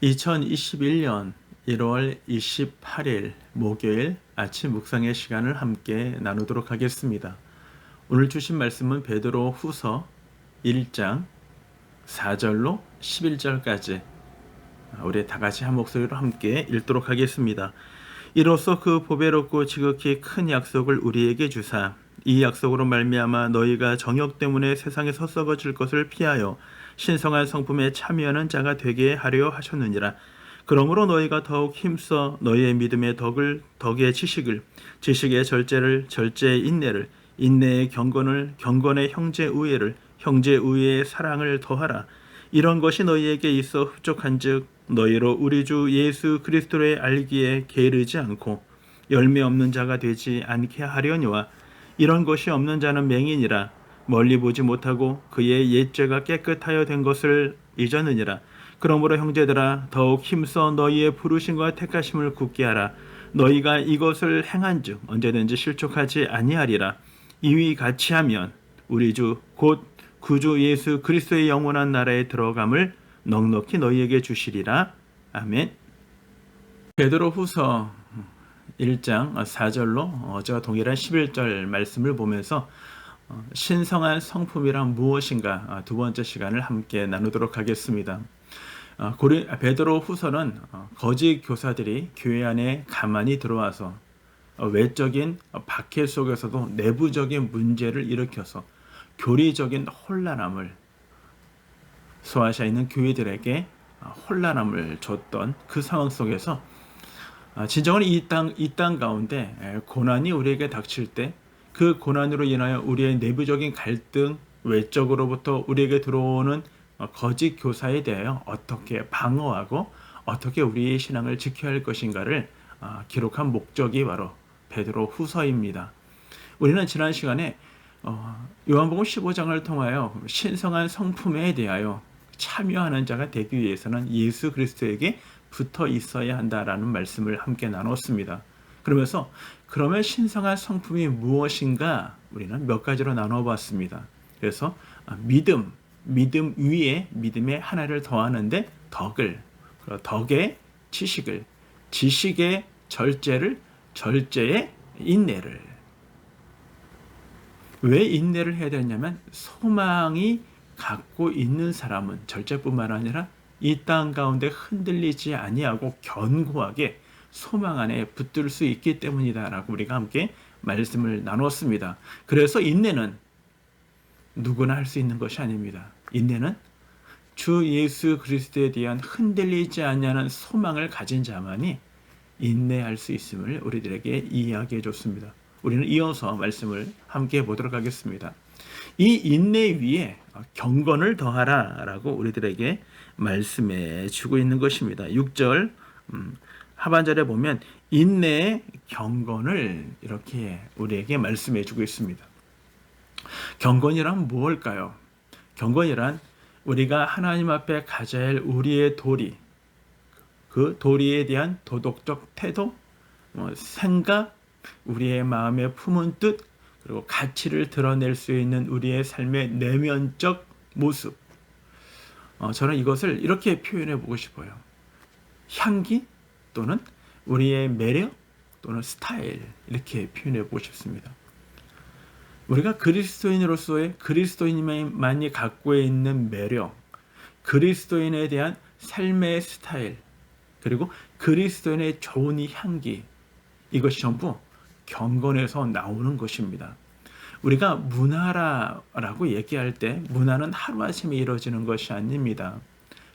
2021년 1월 28일 목요일 아침 묵상의 시간을 함께 나누도록 하겠습니다. 오늘 주신 말씀은 베드로 후서 1장 4절로 11절까지 우리 다 같이 한 목소리로 함께 읽도록 하겠습니다. 이로써 그 보배롭고 지극히 큰 약속을 우리에게 주사 이 약속으로 말미암아 너희가 정욕 때문에 세상에서 썩어질 것을 피하여 신성한 성품에 참여하는 자가 되게 하려 하셨느니라. 그러므로 너희가 더욱 힘써 너희의 믿음의 덕의 지식을, 지식의 절제를, 절제의 인내를, 인내의 경건을, 경건의 형제 우애를, 형제 우애의 사랑을 더하라. 이런 것이 너희에게 있어 흡족한즉 너희로 우리 주 예수 그리스도의 알기에 게으르지 않고 열매 없는 자가 되지 않게 하려니와 이런 것이 없는 자는 맹인이라 멀리 보지 못하고 그의 옛죄가 깨끗하여 된 것을 잊었느니라. 그러므로 형제들아 더욱 힘써 너희의 부르심과 택하심을 굳게 하라. 너희가 이것을 행한즉 언제든지 실족하지 아니하리라. 이위 같이 하면 우리 주 곧 구주 예수 그리스도의 영원한 나라에 들어감을 넉넉히 너희에게 주시리라. 아멘. 베드로 후서 1장 4절로 어제와 동일한 11절 말씀을 보면서 신성한 성품이란 무엇인가 두 번째 시간을 함께 나누도록 하겠습니다. 베드로 후서는 거짓 교사들이 교회 안에 가만히 들어와서 외적인 박해 속에서도 내부적인 문제를 일으켜서 교리적인 혼란함을 소아시아에 있는 교회들에게 혼란함을 줬던 그 상황 속에서 진정한 이 땅 가운데 고난이 우리에게 닥칠 때 그 고난으로 인하여 우리의 내부적인 갈등, 외적으로부터 우리에게 들어오는 거짓 교사에 대하여 어떻게 방어하고 어떻게 우리의 신앙을 지켜야 할 것인가를 기록한 목적이 바로 베드로 후서입니다. 우리는 지난 시간에 요한복음 15장을 통하여 신성한 성품에 대하여 참여하는 자가 되기 위해서는 예수 그리스도에게 붙어 있어야 한다라는 말씀을 함께 나눴습니다. 그러면서 그러면 신성한 성품이 무엇인가 우리는 몇 가지로 나눠봤습니다. 그래서 믿음 위에 믿음의 하나를 더하는데 덕의 지식을, 지식의 절제를, 절제의 인내를. 왜 인내를 해야 되냐면 소망이 갖고 있는 사람은 절제뿐만 아니라 이 땅 가운데 흔들리지 아니하고 견고하게 소망 안에 붙들 수 있기 때문이다라고 우리가 함께 말씀을 나눴습니다. 그래서 인내는 누구나 할 수 있는 것이 아닙니다. 인내는 주 예수 그리스도에 대한 흔들리지 않냐는 소망을 가진 자만이 인내할 수 있음을 우리들에게 이야기해 줬습니다. 우리는 이어서 말씀을 함께 보도록 하겠습니다. 이 인내 위에 경건을 더하라라고 우리들에게 말씀해 주고 있는 것입니다. 6절 하반절에 보면 인내의 경건을 이렇게 우리에게 말씀해 주고 있습니다. 경건이란 무엇일까요? 경건이란 우리가 하나님 앞에 가져야 할 우리의 도리, 그 도리에 대한 도덕적 태도, 생각, 우리의 마음에 품은 뜻, 그리고 가치를 드러낼 수 있는 우리의 삶의 내면적 모습. 저는 이것을 이렇게 표현해 보고 싶어요. 향기 또는 우리의 매력 또는 스타일, 이렇게 표현해 보고 싶습니다. 우리가 그리스도인으로서의 그리스도인만이 갖고 있는 매력, 그리스도인에 대한 삶의 스타일, 그리고 그리스도인의 좋은 이 향기, 이것이 전부 경건에서 나오는 것입니다. 우리가 문화라고 얘기할 때 문화는 하루아침에 이루어지는 것이 아닙니다.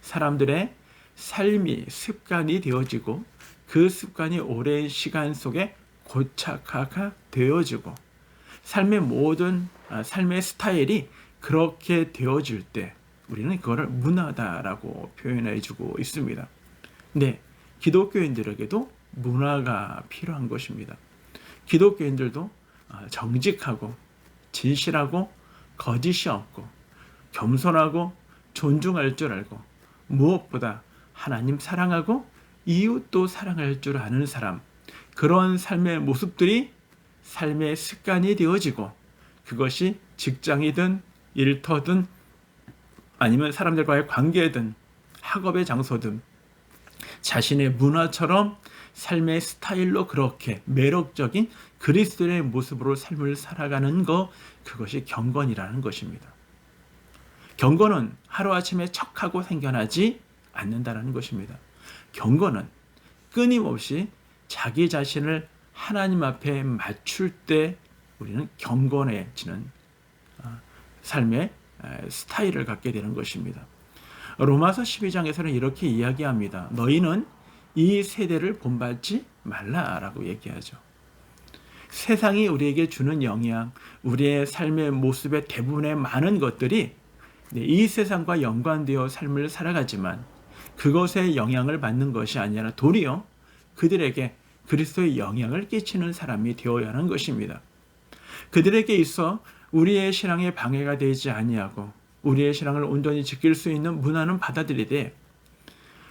사람들의 삶이 습관이 되어지고 그 습관이 오랜 시간 속에 고착화가 되어지고 삶의 모든 삶의 스타일이 그렇게 되어질 때 우리는 그거를 문화다라고 표현해주고 있습니다. 네, 기독교인들에게도 문화가 필요한 것입니다. 기독교인들도 정직하고 진실하고 거짓이 없고 겸손하고 존중할 줄 알고 무엇보다 하나님 사랑하고 이웃도 사랑할 줄 아는 사람, 그런 삶의 모습들이 삶의 습관이 되어지고 그것이 직장이든 일터든 아니면 사람들과의 관계든 학업의 장소든 자신의 문화처럼 삶의 스타일로 그렇게 매력적인 그리스도의 모습으로 삶을 살아가는 것, 그것이 경건이라는 것입니다. 경건은 하루아침에 척하고 생겨나지 않는다는 것입니다. 경건은 끊임없이 자기 자신을 하나님 앞에 맞출 때 우리는 경건해지는 삶의 스타일을 갖게 되는 것입니다. 로마서 12장에서는 이렇게 이야기합니다. 너희는 이 세대를 본받지 말라라고 얘기하죠. 세상이 우리에게 주는 영향, 우리의 삶의 모습의 대부분의 많은 것들이 이 세상과 연관되어 삶을 살아가지만 그것의 영향을 받는 것이 아니라 도리어 그들에게 그리스도의 영향을 끼치는 사람이 되어야 하는 것입니다. 그들에게 있어 우리의 신앙에 방해가 되지 아니하고 우리의 신앙을 온전히 지킬 수 있는 문화는 받아들이되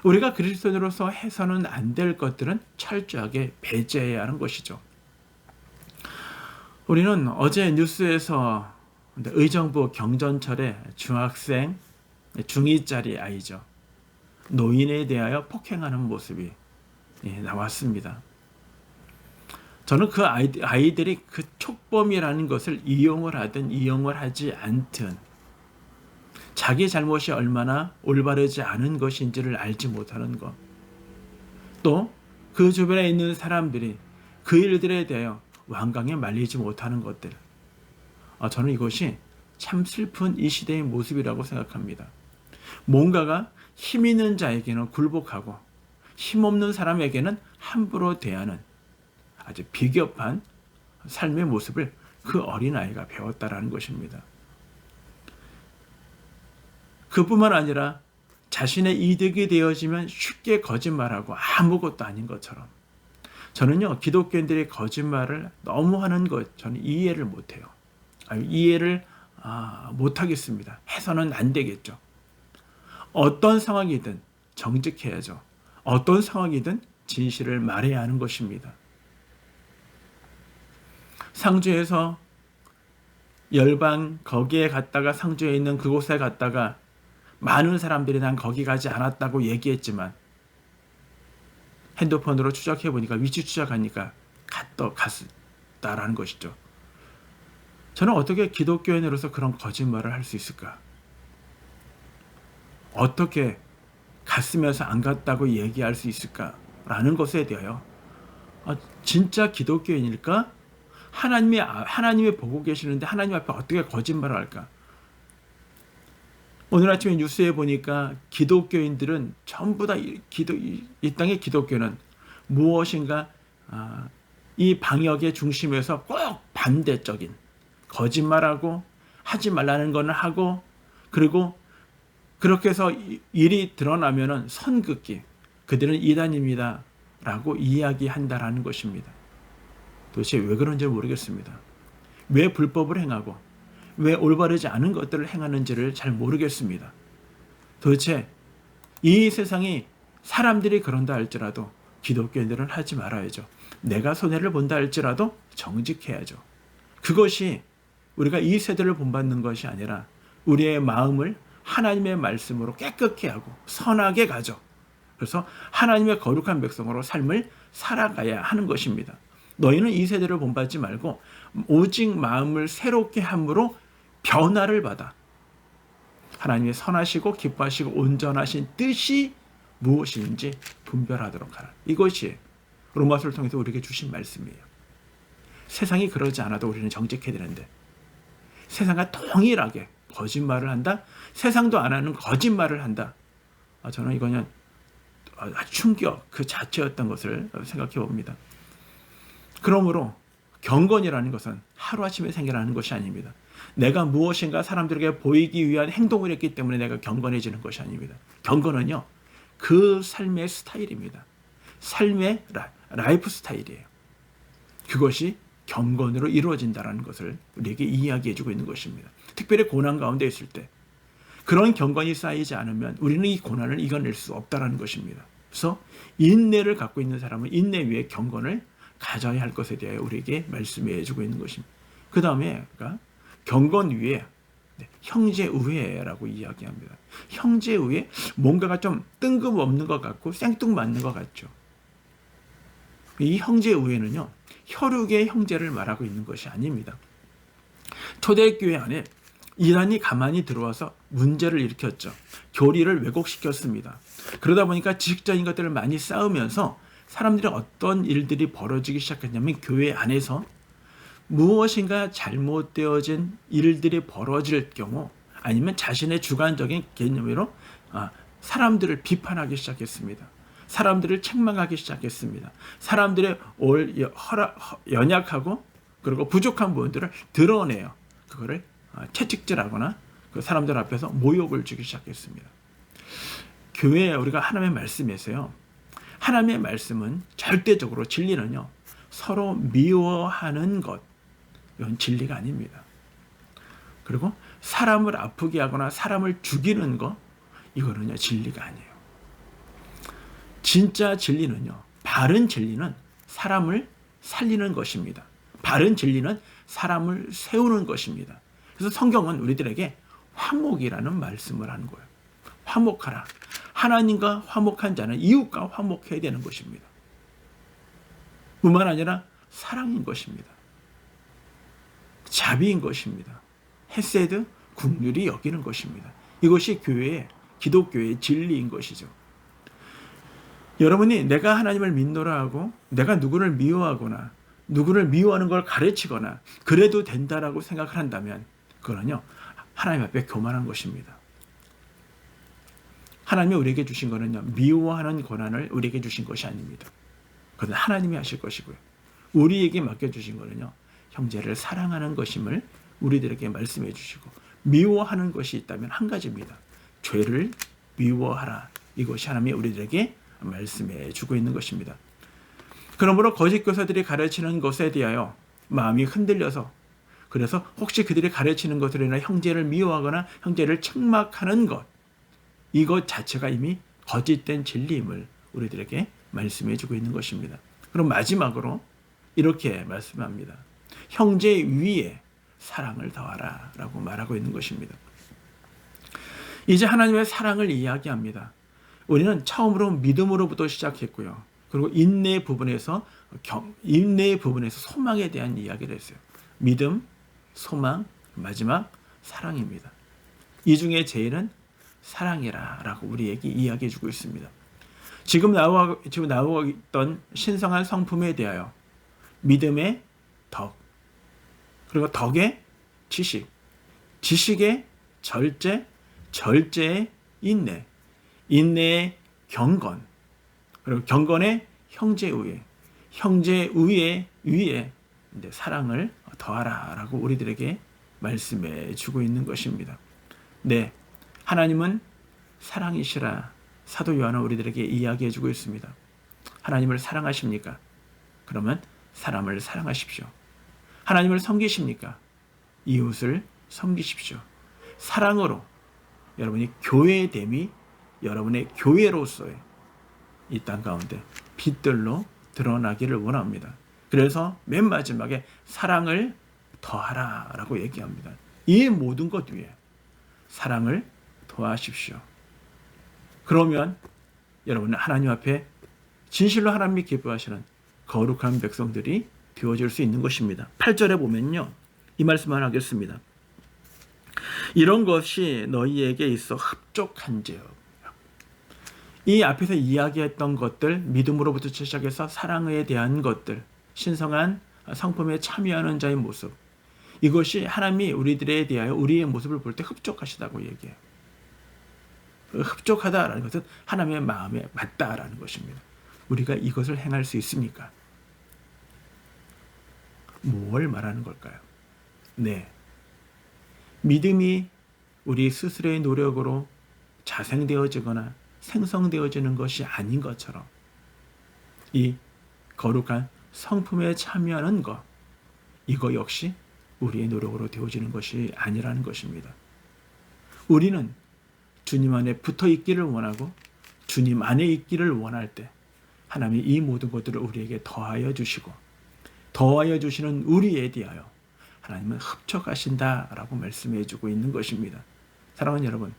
우리가 그리스도인으로서 해서는 안 될 것들은 철저하게 배제해야 하는 것이죠. 우리는 어제 뉴스에서 의정부 경전철에 중학생, 중2짜리 아이죠. 노인에 대하여 폭행하는 모습이 나왔습니다. 저는 그 아이들이 그 촉범이라는 것을 이용을 하든 이용을 하지 않든 자기 잘못이 얼마나 올바르지 않은 것인지를 알지 못하는 것, 또 그 주변에 있는 사람들이 그 일들에 대하여 완강히 말리지 못하는 것들, 저는 이것이 참 슬픈 이 시대의 모습이라고 생각합니다. 뭔가가 힘 있는 자에게는 굴복하고 힘없는 사람에게는 함부로 대하는 아주 비겁한 삶의 모습을 그 어린아이가 배웠다라는 것입니다. 그뿐만 아니라 자신의 이득이 되어지면 쉽게 거짓말하고 아무것도 아닌 것처럼, 저는요 기독교인들이 거짓말을 너무 하는 것 저는 이해를 못해요. 이해를 못하겠습니다. 해서는 안 되겠죠. 어떤 상황이든 정직해야죠. 어떤 상황이든 진실을 말해야 하는 것입니다. 상주에서 열방 거기에 갔다가 상주에 있는 그곳에 갔다가 많은 사람들이 난 거기 가지 않았다고 얘기했지만 핸드폰으로 추적해 보니까 위치 추적하니까 갔다라는 것이죠. 저는 어떻게 기독교인으로서 그런 거짓말을 할 수 있을까? 어떻게 갔으면서 안 갔다고 얘기할 수 있을까라는 것에 대하여 진짜 기독교인일까? 하나님이 보고 계시는데 하나님 앞에 어떻게 거짓말을 할까? 오늘 아침에 뉴스에 보니까 기독교인들은 전부 다 이 땅의 기독교는 무엇인가 이 방역의 중심에서 꼭 반대적인 거짓말하고 하지 말라는 건 하고, 그리고 그렇게 해서 일이 드러나면은 선긋기, 그들은 이단입니다 라고 이야기한다라는 것입니다. 도대체 왜 그런지 모르겠습니다. 왜 불법을 행하고 왜 올바르지 않은 것들을 행하는지를 잘 모르겠습니다. 도대체 이 세상이 사람들이 그런다 할지라도 기독교인들은 하지 말아야죠. 내가 손해를 본다 할지라도 정직해야죠. 그것이 우리가 이 세대를 본받는 것이 아니라 우리의 마음을 하나님의 말씀으로 깨끗게 하고 선하게 가져. 그래서 하나님의 거룩한 백성으로 삶을 살아가야 하는 것입니다. 너희는 이 세대를 본받지 말고 오직 마음을 새롭게 함으로 변화를 받아 하나님의 선하시고 기뻐하시고 온전하신 뜻이 무엇인지 분별하도록 하라. 이것이 로마서를 통해서 우리에게 주신 말씀이에요. 세상이 그러지 않아도 우리는 정직해야 되는데 세상과 동일하게 거짓말을 한다? 세상도 안 하는 거짓말을 한다? 저는 이거는 충격 그 자체였던 것을 생각해 봅니다. 그러므로 경건이라는 것은 하루아침에 생겨나는 것이 아닙니다. 내가 무엇인가 사람들에게 보이기 위한 행동을 했기 때문에 내가 경건해지는 것이 아닙니다. 경건은요, 그 삶의 스타일입니다. 삶의 라이프 스타일이에요. 그것이 경건으로 이루어진다는 것을 우리에게 이야기해주고 있는 것입니다. 특별히 고난 가운데 있을 때 그런 경건이 쌓이지 않으면 우리는 이 고난을 이겨낼 수 없다는 것입니다. 그래서 인내를 갖고 있는 사람은 인내 위에 경건을 가져야 할 것에 대하여 우리에게 말씀해 주고 있는 것입니다. 그 다음에 경건 위에 형제우애라고 이야기합니다. 형제우애, 뭔가가 좀 뜬금없는 것 같고 생뚱맞는 것 같죠. 이 형제우애는요, 혈육의 형제를 말하고 있는 것이 아닙니다. 초대교회 안에 이란이 가만히 들어와서 문제를 일으켰죠. 교리를 왜곡시켰습니다. 그러다 보니까 지식적인 것들을 많이 쌓으면서 사람들이 어떤 일들이 벌어지기 시작했냐면, 교회 안에서 무엇인가 잘못되어진 일들이 벌어질 경우, 아니면 자신의 주관적인 개념으로 사람들을 비판하기 시작했습니다. 사람들을 책망하기 시작했습니다. 사람들의 연약하고 그리고 부족한 부분들을 드러내요. 그거를 채찍질하거나 그 사람들 앞에서 모욕을 주기 시작했습니다. 교회에 우리가 하나님의 말씀에서요, 하나님의 말씀은 절대적으로, 진리는요, 서로 미워하는 것, 이건 진리가 아닙니다. 그리고 사람을 아프게 하거나 사람을 죽이는 것, 이거는요, 진리가 아니에요. 진짜 진리는요, 바른 진리는 사람을 살리는 것입니다. 바른 진리는 사람을 세우는 것입니다. 그래서 성경은 우리들에게 화목이라는 말씀을 하는 거예요. 화목하라. 하나님과 화목한 자는 이웃과 화목해야 되는 것입니다. 뿐만 아니라 사랑인 것입니다. 자비인 것입니다. 헤세드, 긍휼히 여기는 것입니다. 이것이 교회의, 기독교의 진리인 것이죠. 여러분이 내가 하나님을 믿노라 하고 내가 누구를 미워하거나 누구를 미워하는 걸 가르치거나 그래도 된다라고 생각을 한다면, 그거는요, 하나님 앞에 교만한 것입니다. 하나님이 우리에게 주신 거는요, 미워하는 권한을 우리에게 주신 것이 아닙니다. 그건 하나님이 하실 것이고요. 우리에게 맡겨주신 거는요, 형제를 사랑하는 것임을 우리들에게 말씀해 주시고, 미워하는 것이 있다면 한 가지입니다. 죄를 미워하라. 이것이 하나님이 우리들에게 말씀해 주고 있는 것입니다. 그러므로 거짓 교사들이 가르치는 것에 대하여 마음이 흔들려서, 그래서 혹시 그들이 가르치는 것으로 인해 형제를 미워하거나 형제를 책망하는 것, 이것 자체가 이미 거짓된 진리임을 우리들에게 말씀해 주고 있는 것입니다. 그럼 마지막으로 이렇게 말씀합니다. 형제 위에 사랑을 더하라 라고 말하고 있는 것입니다. 이제 하나님의 사랑을 이야기합니다. 우리는 처음으로 믿음으로부터 시작했고요. 그리고 인내의 부분에서 소망에 대한 이야기를 했어요. 믿음, 소망, 마지막 사랑입니다. 이 중에 제일은 사랑이라 라고 우리에게 이야기해 주고 있습니다. 지금 나오고 있던 신성한 성품에 대하여 믿음의 덕, 그리고 덕의 지식, 지식의 절제, 절제의 인내, 인내의 경건, 그리고 경건의 형제우애, 형제우애 위에 사랑을 더하라라고 우리들에게 말씀해 주고 있는 것입니다. 네, 하나님은 사랑이시라 사도 요한은 우리들에게 이야기해 주고 있습니다. 하나님을 사랑하십니까? 그러면 사람을 사랑하십시오. 하나님을 섬기십니까? 이웃을 섬기십시오. 사랑으로 여러분이 교회됨이 여러분의 교회로서의 이 땅 가운데 빛들로 드러나기를 원합니다. 그래서 맨 마지막에 사랑을 더하라라고 얘기합니다. 이 모든 것 위에 사랑을 더하십시오. 그러면 여러분은 하나님 앞에 진실로 하나님이 기뻐하시는 거룩한 백성들이 되어질 수 있는 것입니다. 8절에 보면요, 이 말씀을 하겠습니다. 이런 것이 너희에게 있어 흡족한즉. 이 앞에서 이야기했던 것들, 믿음으로부터 시작해서 사랑에 대한 것들, 신성한 성품에 참여하는 자의 모습, 이것이 하나님이 우리들에 대하여 우리의 모습을 볼 때 흡족하시다고 얘기해요. 흡족하다라는 것은 하나님의 마음에 맞다라는 것입니다. 우리가 이것을 행할 수 있습니까? 뭘 말하는 걸까요? 네, 믿음이 우리 스스로의 노력으로 자생되어지거나 생성되어지는 것이 아닌 것처럼 이 거룩한 성품에 참여하는 것, 이거 역시 우리의 노력으로 되어지는 것이 아니라는 것입니다. 우리는 주님 안에 붙어 있기를 원하고 주님 안에 있기를 원할 때 하나님이 이 모든 것들을 우리에게 더하여 주시고, 더하여 주시는 우리에 대하여 하나님은 흡족하신다라고 말씀해주고 있는 것입니다. 사랑하는 여러분,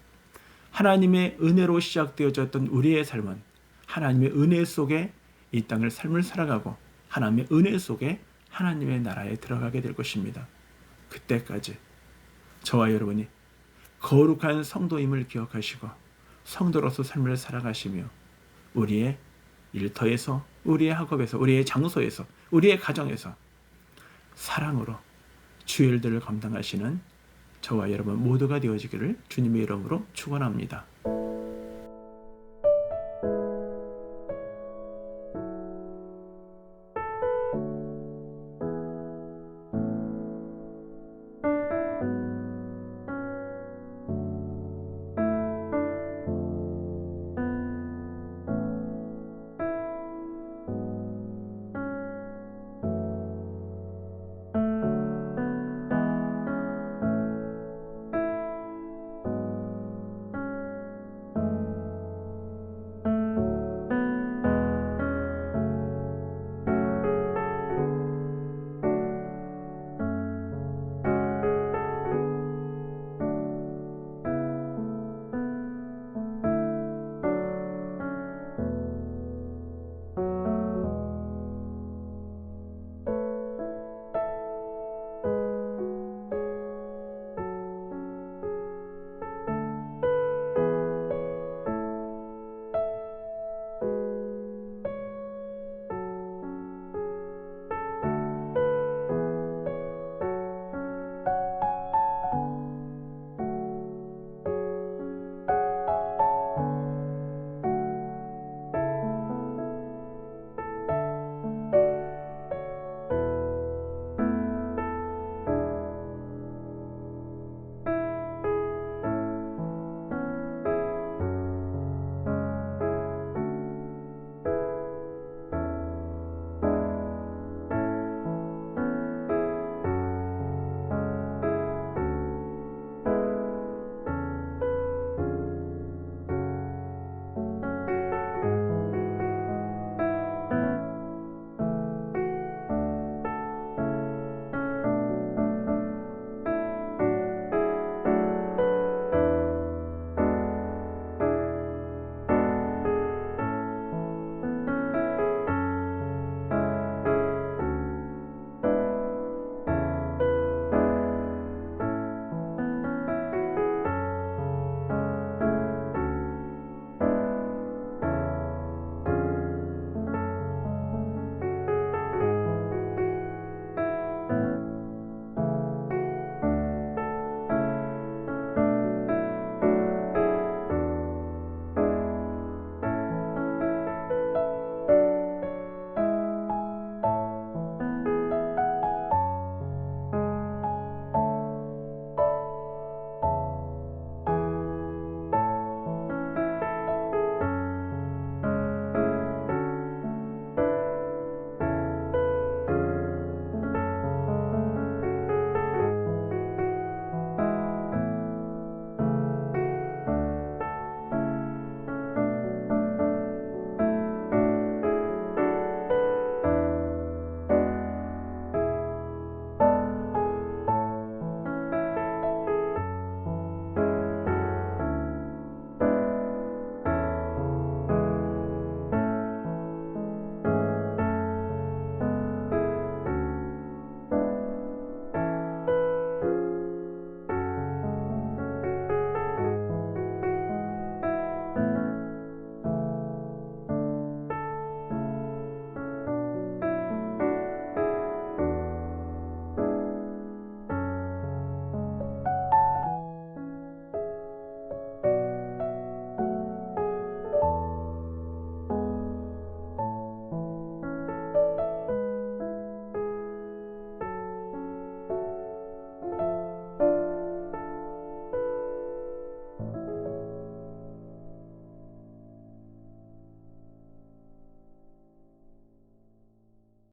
하나님의 은혜로 시작되어졌던 우리의 삶은 하나님의 은혜 속에 이 땅을 삶을 살아가고 하나님의 은혜 속에 하나님의 나라에 들어가게 될 것입니다. 그때까지 저와 여러분이 거룩한 성도임을 기억하시고 성도로서 삶을 살아가시며 우리의 일터에서, 우리의 학업에서, 우리의 장소에서, 우리의 가정에서 사랑으로 주의 일들을 감당하시는 저와 여러분 모두가 되어지기를 주님의 이름으로 축원합니다.